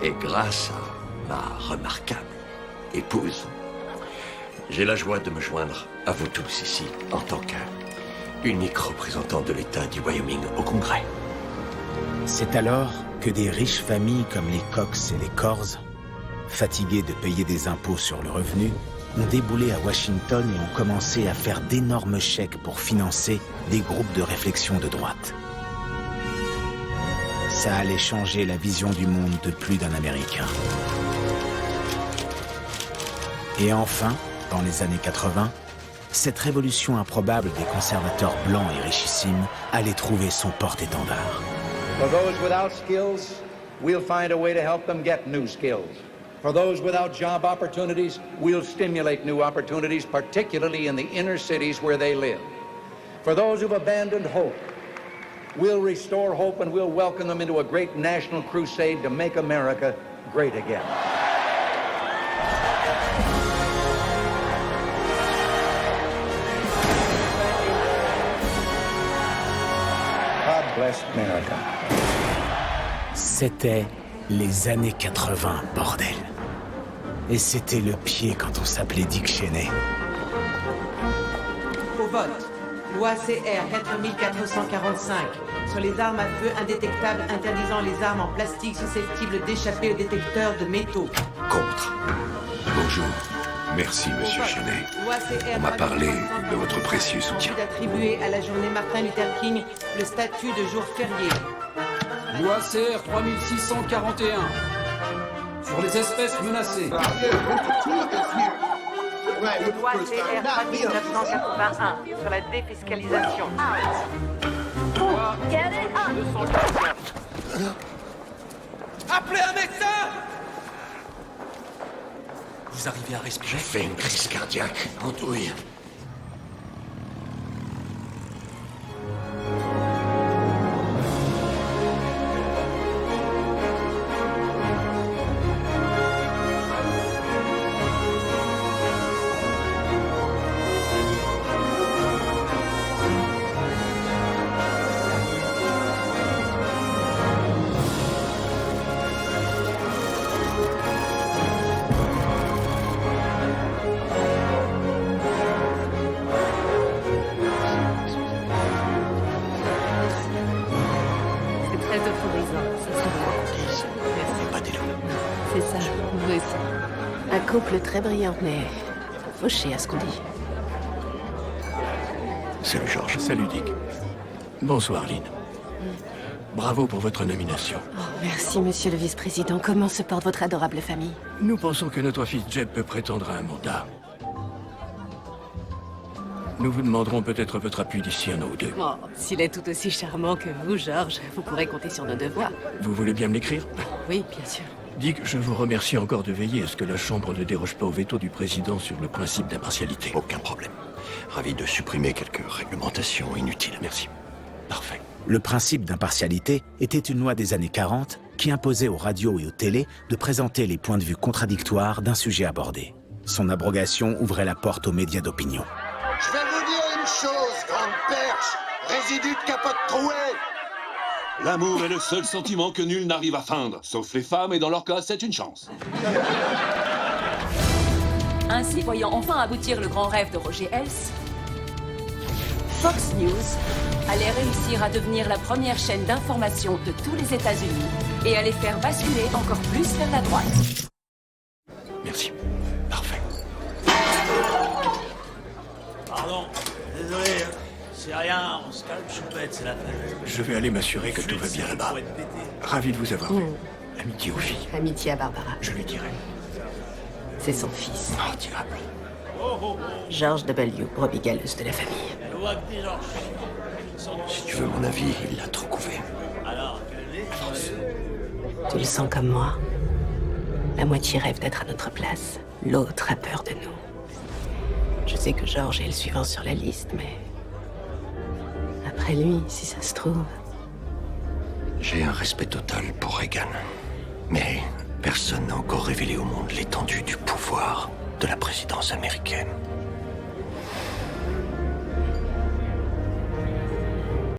Et grâce à ma remarquable épouse, j'ai la joie de me joindre à vous tous ici en tant qu'unique représentant de l'État du Wyoming au Congrès. C'est alors que des riches familles comme les Cox et les Corrs, fatiguées de payer des impôts sur le revenu, ont déboulé à Washington et ont commencé à faire d'énormes chèques pour financer des groupes de réflexion de droite. Ça allait changer la vision du monde de plus d'un Américain. Et enfin, dans les années 80, cette révolution improbable des conservateurs blancs et richissimes allait trouver son porte-étendard. For those without skills, we'll find a way to help them get new skills. For those without job opportunities, we'll stimulate new opportunities, particularly in the inner cities where they live. For those who've abandoned hope, we'll restore hope and we'll welcome them into a great national crusade to make America great again. God bless America. C'était les années 80, bordel. Et c'était le pied quand on s'appelait Dick Cheney. Au vote, loi CR 4445 sur les armes à feu indétectables interdisant les armes en plastique susceptibles d'échapper aux détecteurs de métaux. Contre. Bonjour. Merci, monsieur Cheney. On m'a parlé de votre précieux soutien. D'attribuer à la journée Martin Luther King le statut de jour férié. Loi CR 3641 sur les espèces menacées. Loi CR 3981 sur la défiscalisation. Loi 244. Appelez un médecin! Vous arrivez à respirer? J'ai fait une crise cardiaque, andouille. C'est ça, vous aussi. Un couple très brillant, mais fauché à ce qu'on dit. Salut, Georges. Salut, Dick. Bonsoir, Lynn. Bravo pour votre nomination. Oh, merci, monsieur le vice-président. Comment se porte votre adorable famille? Nous pensons que notre fils Jeb peut prétendre à un mandat. Nous vous demanderons peut-être votre appui d'ici un an ou deux. Oh, s'il est tout aussi charmant que vous, Georges, vous pourrez compter sur nos devoirs. Vous voulez bien me l'écrire? Oui, bien sûr. Dick, je vous remercie encore de veiller à ce que la Chambre ne déroge pas au veto du président sur le principe d'impartialité. Aucun problème. Ravi de supprimer quelques réglementations inutiles. Merci. Parfait. Le principe d'impartialité était une loi des années 40 qui imposait aux radios et aux télés de présenter les points de vue contradictoires d'un sujet abordé. Son abrogation ouvrait la porte aux médias d'opinion. Je vais vous dire une chose, grande perche, résidu de capote trouée. L'amour est le seul sentiment que nul n'arrive à feindre, sauf les femmes, et dans leur cas, c'est une chance. Ainsi, voyant enfin aboutir le grand rêve de Roger Ailes, Fox News allait réussir à devenir la première chaîne d'information de tous les États-Unis et allait faire basculer encore plus vers la droite. Merci. Parfait. Pardon, désolé, hein. C'est rien, on se calme, choupette, c'est la fête. Je vais aller m'assurer que tout va bien là-bas. Ravi de vous avoir vu. Amitié aux filles. Amitié à Barbara. Je lui dirai. C'est son fils. Oh, diable. George W., brebis galeuse de la famille. Je vois que des gens... Si tu veux mon avis, il l'a trop couvé. Alors, Tu le sens comme moi. La moitié rêve d'être à notre place. L'autre a peur de nous. Je sais que George est le suivant sur la liste, mais... après lui, si ça se trouve... J'ai un respect total pour Reagan. Mais personne n'a encore révélé au monde l'étendue du pouvoir de la présidence américaine.